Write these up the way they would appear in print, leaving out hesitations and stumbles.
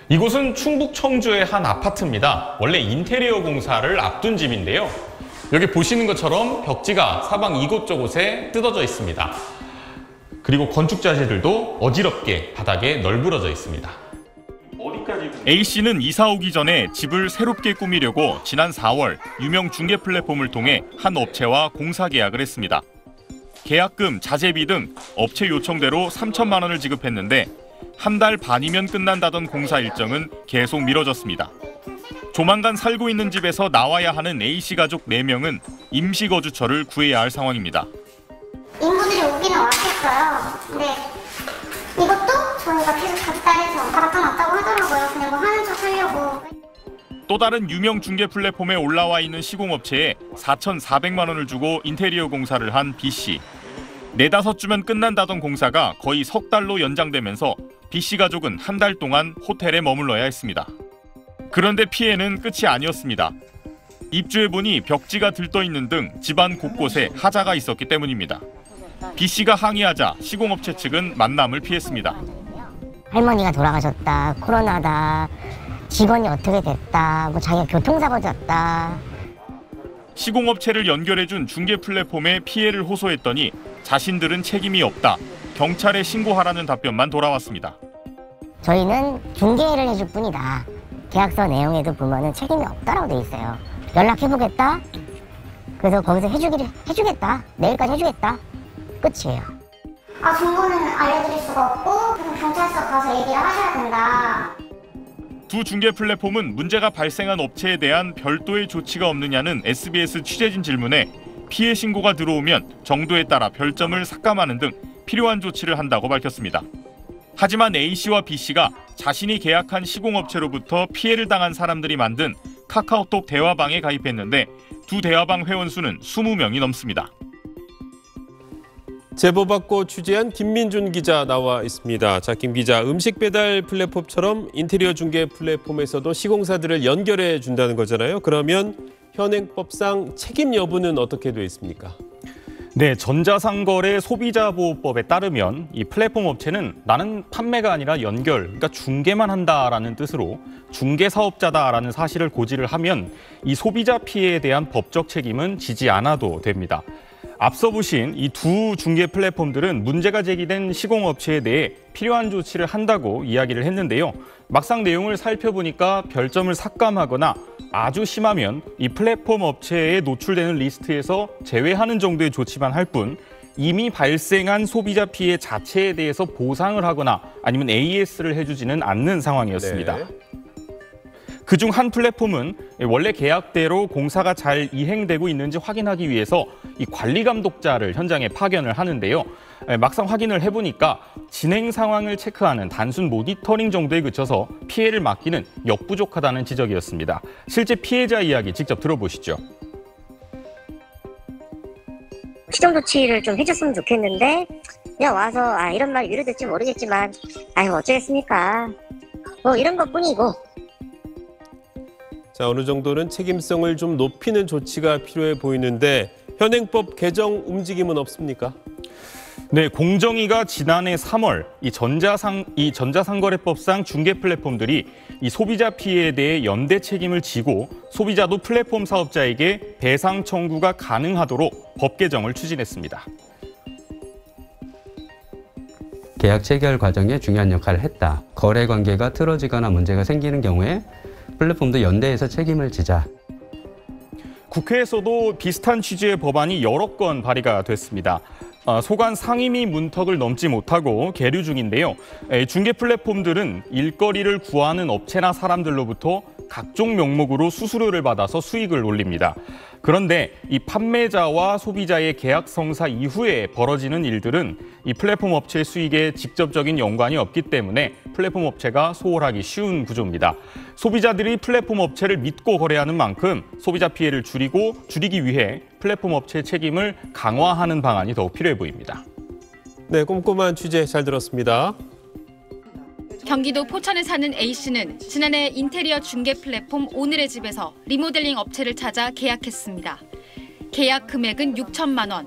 이곳은 충북 청주의 한 아파트입니다. 원래 인테리어 공사를 앞둔 집인데요. 여기 보시는 것처럼 벽지가 사방 이곳저곳에 뜯어져 있습니다. 그리고 건축 자재들도 어지럽게 바닥에 널브러져 있습니다. A씨는 이사 오기 전에 집을 새롭게 꾸미려고 지난 4월 유명 중개 플랫폼을 통해 한 업체와 공사 계약을 했습니다. 계약금, 자재비 등 업체 요청대로 3천만 원을 지급했는데 한 달 반이면 끝난다던 공사 일정은 계속 미뤄졌습니다. 조만간 살고 있는 집에서 나와야 하는 A씨 가족 4명은 임시거주처를 구해야 할 상황입니다. 인부들이 오기는 왔겠어요. 근데 이것도 저희가 계속 갔다 해서 나타났다고 하더라고요. 그냥 뭐 하는 척 하려고. 또 다른 유명 중개 플랫폼에 올라와 있는 시공업체에 4,400만 원을 주고 인테리어 공사를 한 B씨. 4-5주면 끝난다던 공사가 거의 석 달로 연장되면서 B씨 가족은 한 달 동안 호텔에 머물러야 했습니다. 그런데 피해는 끝이 아니었습니다. 입주해보니 벽지가 들떠있는 등 집안 곳곳에 하자가 있었기 때문입니다. B씨가 항의하자 시공업체 측은 만남을 피했습니다. 할머니가 돌아가셨다, 코로나다, 직원이 어떻게 됐다, 뭐 자기가 교통사고 졌다. 시공업체를 연결해준 중개 플랫폼에 피해를 호소했더니 자신들은 책임이 없다, 경찰에 신고하라는 답변만 돌아왔습니다. 저희는 중개를 해줄 뿐이다. 계약서 내용에도 보면은 책임이 없다라고 돼 있어요. 연락해보겠다. 그래서 거기서 해주겠다. 내일까지 해주겠다. 끝이에요. 정보는 알려드릴 수가 없고 경찰서 가서 얘기를 하셔야 된다. 두 중개 플랫폼은 문제가 발생한 업체에 대한 별도의 조치가 없느냐는 SBS 취재진 질문에 피해 신고가 들어오면 정도에 따라 별점을 삭감하는 등 필요한 조치를 한다고 밝혔습니다. 하지만 A씨와 B씨가 자신이 계약한 시공업체로부터 피해를 당한 사람들이 만든 카카오톡 대화방에 가입했는데 두 대화방 회원수는 20명이 넘습니다. 제보 받고 취재한 김민준 기자 나와 있습니다. 자, 김 기자, 음식 배달 플랫폼처럼 인테리어 중개 플랫폼에서도 시공사들을 연결해 준다는 거잖아요. 그러면 현행법상 책임 여부는 어떻게 돼 있습니까? 네, 전자상거래 소비자보호법에 따르면 이 플랫폼 업체는 나는 판매가 아니라 연결, 그러니까 중개만 한다라는 뜻으로 중개사업자다라는 사실을 고지를 하면 이 소비자 피해에 대한 법적 책임은 지지 않아도 됩니다. 앞서 보신 이 두 중개 플랫폼들은 문제가 제기된 시공업체에 대해 필요한 조치를 한다고 이야기를 했는데요. 막상 내용을 살펴보니까 별점을 삭감하거나 아주 심하면 이 플랫폼 업체에 노출되는 리스트에서 제외하는 정도의 조치만 할 뿐 이미 발생한 소비자 피해 자체에 대해서 보상을 하거나 아니면 AS를 해주지는 않는 상황이었습니다. 네. 그중 한 플랫폼은 원래 계약대로 공사가 잘 이행되고 있는지 확인하기 위해서 이 관리 감독자를 현장에 파견을 하는데요. 막상 확인을 해보니까 진행 상황을 체크하는 단순 모니터링 정도에 그쳐서 피해를 막기는 역부족하다는 지적이었습니다. 실제 피해자 이야기 직접 들어보시죠. 시정 조치를 좀 해줬으면 좋겠는데 그냥 와서 이런 말 위로될지 모르겠지만 어쩌겠습니까. 뭐 이런 것뿐이고. 자, 어느 정도는 책임성을 좀 높이는 조치가 필요해 보이는데 현행법 개정 움직임은 없습니까? 네, 공정위가 지난해 3월 이 전자상거래법상 중개 플랫폼들이 이 소비자 피해에 대해 연대 책임을 지고 소비자도 플랫폼 사업자에게 배상 청구가 가능하도록 법 개정을 추진했습니다. 계약 체결 과정에 중요한 역할을 했다. 거래 관계가 틀어지거나 문제가 생기는 경우에 플랫폼도 연대해서 책임을 지자. 국회에서도 비슷한 취지의 법안이 여러 건 발의가 됐습니다. 소관 상임위 문턱을 넘지 못하고 계류 중인데요. 중개 플랫폼들은 일거리를 구하는 업체나 사람들로부터 각종 명목으로 수수료를 받아서 수익을 올립니다. 그런데 이 판매자와 소비자의 계약 성사 이후에 벌어지는 일들은 이 플랫폼 업체의 수익에 직접적인 연관이 없기 때문에 플랫폼 업체가 소홀하기 쉬운 구조입니다. 소비자들이 플랫폼 업체를 믿고 거래하는 만큼 소비자 피해를 줄이기 위해 플랫폼 업체의 책임을 강화하는 방안이 더욱 필요해 보입니다. 네, 꼼꼼한 취재 잘 들었습니다. 경기도 포천에 사는 A씨는 지난해 인테리어 중개 플랫폼 오늘의 집에서 리모델링 업체를 찾아 계약했습니다. 계약 금액은 6천만 원.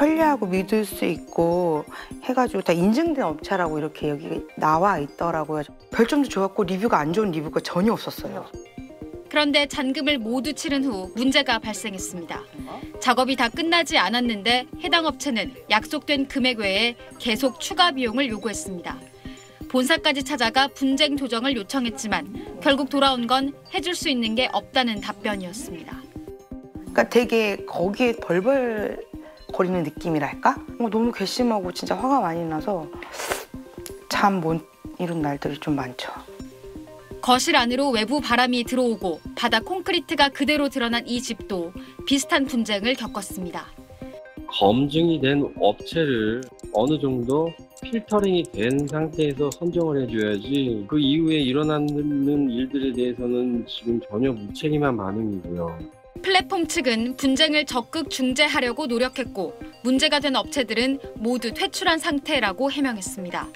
편리하고 믿을 수 있고 해가지고 다 인증된 업체라고 이렇게 여기 나와 있더라고요. 별점도 좋았고 리뷰가 안 좋은 리뷰가 전혀 없었어요. 그런데 잔금을 모두 치른 후 문제가 발생했습니다. 작업이 다 끝나지 않았는데 해당 업체는 약속된 금액 외에 계속 추가 비용을 요구했습니다. 본사까지 찾아가 분쟁 조정을 요청했지만 결국 돌아온 건 해줄 수 있는 게 없다는 답변이었습니다. 그러니까 되게 거기에 벌벌 거리는 느낌이랄까? 너무 괘씸하고 진짜 화가 많이 나서 잠 못 이룬 날들이 좀 많죠. 거실 안으로 외부 바람이 들어오고 바닥 콘크리트가 그대로 드러난 이 집도 비슷한 분쟁을 겪었습니다. 검증이 된 업체를 어느 정도 필터링이 된 상태에서 선정을 해줘야지 그 이후에 일어나는 일들에 대해서는 지금 전혀 무책임한 반응이고요. 플랫폼 측은 분쟁을 적극 중재하려고 노력했고 문제가 된 업체들은 모두 퇴출한 상태라고 해명했습니다.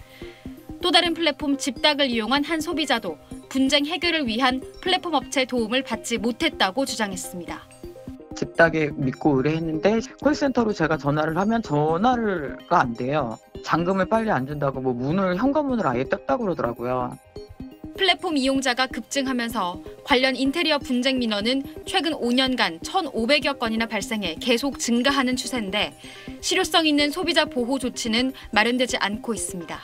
또 다른 플랫폼 집닥을 이용한 한 소비자도 분쟁 해결을 위한 플랫폼 업체 도움을 받지 못했다고 주장했습니다. 집닥에 믿고 의뢰했는데 콜센터로 제가 전화를 하면 전화가 안 돼요. 잔금을 빨리 안 준다고 현관문을 아예 떴다고 그러더라고요. 플랫폼 이용자가 급증하면서 관련 인테리어 분쟁 민원은 최근 5년간 1,500여 건이나 발생해 계속 증가하는 추세인데 실효성 있는 소비자 보호 조치는 마련되지 않고 있습니다.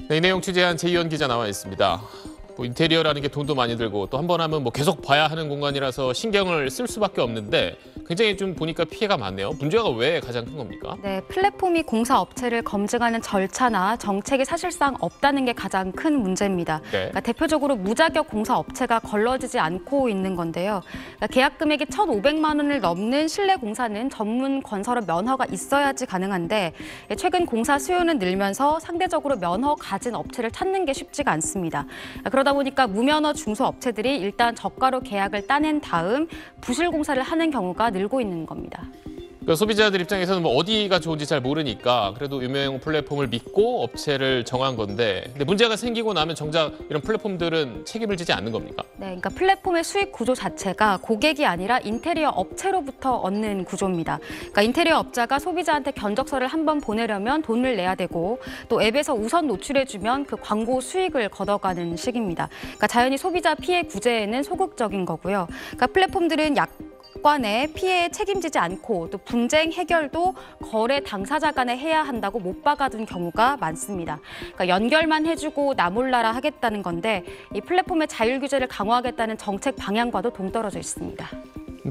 네, 이 내용 취재한 제이연 기자 나와 있습니다. 인테리어라는 게 돈도 많이 들고 또 한 번 하면 계속 봐야 하는 공간이라서 신경을 쓸 수밖에 없는데 굉장히 좀 보니까 피해가 많네요. 문제가 왜 가장 큰 겁니까? 네, 플랫폼이 공사 업체를 검증하는 절차나 정책이 사실상 없다는 게 가장 큰 문제입니다. 네. 그러니까 대표적으로 무자격 공사 업체가 걸러지지 않고 있는 건데요. 그러니까 계약 금액이 1,500만 원을 넘는 실내 공사는 전문 건설업 면허가 있어야지 가능한데 최근 공사 수요는 늘면서 상대적으로 면허 가진 업체를 찾는 게 쉽지가 않습니다. 그러다 보니까 무면허 중소업체들이 일단 저가로 계약을 따낸 다음 부실 공사를 하는 경우가 늘고 있는 겁니다. 그러니까 소비자들 입장에서는 어디가 좋은지 잘 모르니까 그래도 유명 플랫폼을 믿고 업체를 정한 건데 근데 문제가 생기고 나면 정작 이런 플랫폼들은 책임을 지지 않는 겁니까? 네, 그러니까 플랫폼의 수익 구조 자체가 고객이 아니라 인테리어 업체로부터 얻는 구조입니다. 그러니까 인테리어 업자가 소비자한테 견적서를 한번 보내려면 돈을 내야 되고 또 앱에서 우선 노출해주면 그 광고 수익을 걷어가는 식입니다. 그러니까 자연히 소비자 피해 구제에는 소극적인 거고요. 그러니까 플랫폼들은 관에 피해에 책임지지 않고 또 분쟁 해결도 거래 당사자 간에 해야 한다고 못 박아둔 경우가 많습니다. 그러니까 연결만 해주고 나 몰라라 하겠다는 건데 이 플랫폼의 자율 규제를 강화하겠다는 정책 방향과도 동떨어져 있습니다.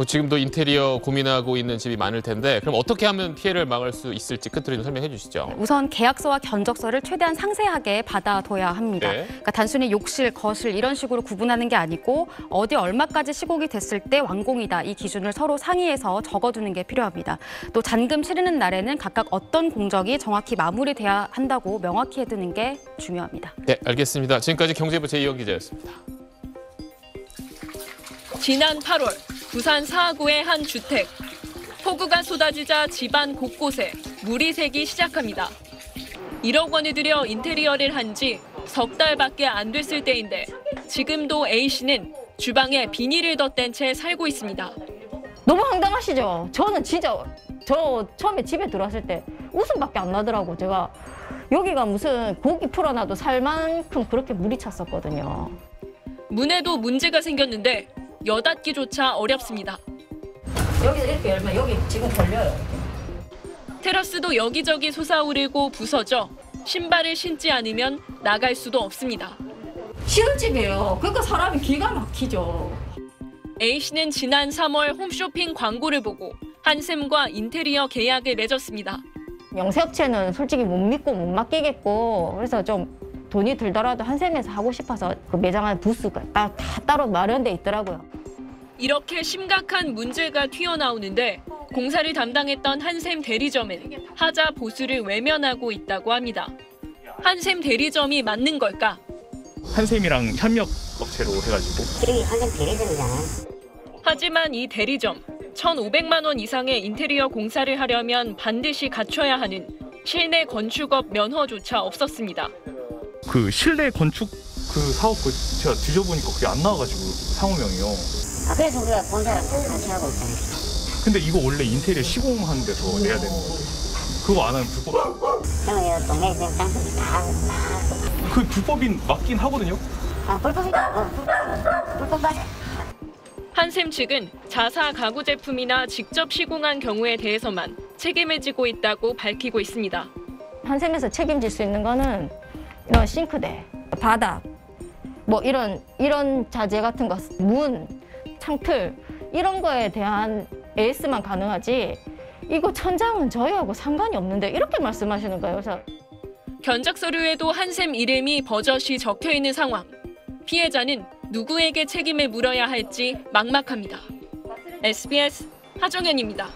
지금도 인테리어 고민하고 있는 집이 많을 텐데 그럼 어떻게 하면 피해를 막을 수 있을지 끝으로 좀 설명해 주시죠. 우선 계약서와 견적서를 최대한 상세하게 받아둬야 합니다. 네. 그러니까 단순히 욕실, 거실 이런 식으로 구분하는 게 아니고 어디 얼마까지 시공이 됐을 때 완공이다 이 기준을 서로 상의해서 적어두는 게 필요합니다. 또 잔금 치르는 날에는 각각 어떤 공정이 정확히 마무리돼야 한다고 명확히 해두는 게 중요합니다. 네, 알겠습니다. 지금까지 경제부 제이연 기자였습니다. 지난 8월 부산 사하구의 한 주택. 폭우가 쏟아지자 집안 곳곳에 물이 새기 시작합니다. 1억 원을 들여 인테리어를 한 지 석 달밖에 안 됐을 때인데 지금도 A씨는 주방에 비닐을 덧댄 채 살고 있습니다. 너무 황당하시죠? 저는 진짜 처음에 집에 들어왔을 때 웃음밖에 안 나더라고. 제가 여기가 무슨 고기 풀어놔도 살 만큼 그렇게 물이 찼었거든요. 문에도 문제가 생겼는데 여닫기조차 어렵습니다. 여기서 이렇게 열면 여기 지금 걸려요. 테라스도 여기저기 솟아오르고 부서져 신발을 신지 않으면 나갈 수도 없습니다. 시골집이에요. 그러니까 사람이 기가 막히죠. A씨는 지난 3월 홈쇼핑 광고를 보고 한샘과 인테리어 계약을 맺었습니다. 영세업체는 솔직히 못 믿고 못 맡기겠고 그래서 좀 돈이 들더라도 한샘에서 하고 싶어서 그 매장 안에 부스가 다 따로 마련돼 있더라고요. 이렇게 심각한 문제가 튀어나오는데 공사를 담당했던 한샘 대리점은 하자 보수를 외면하고 있다고 합니다. 한샘 대리점이 맞는 걸까? 한샘이랑 협력 업체로 해가지고. 이름이 한샘 대리점이잖아요. 하지만 이 대리점 1,500만 원 이상의 인테리어 공사를 하려면 반드시 갖춰야 하는 실내 건축업 면허조차 없었습니다. 그 실내 건축 그 사업 제가 뒤져보니까 그게 안 나와가지고 상호명이요. 그래서 우리가 본사를 같이 하고 있잖아요. 근데 이거 원래 인테리어 시공하는 데서 내야 되는 거예요. 그거 안 하면 불법. 형이 동네 장소리 다. 그 불법인 맞긴 하거든요. 불법이다. 불법 맞아. 한샘 측은 자사 가구 제품이나 직접 시공한 경우에 대해서만 책임을 지고 있다고 밝히고 있습니다. 한샘에서 책임질 수 있는 거는 이런 싱크대, 바닥, 뭐 이런 자재 같은 거, 문, 창틀 이런 거에 대한 AS만 가능하지 이거 천장은 저희하고 상관이 없는데 이렇게 말씀하시는 거예요. 그래서 견적 서류에도 한샘 이름이 버젓이 적혀 있는 상황. 피해자는 누구에게 책임을 물어야 할지 막막합니다. SBS 하정현입니다.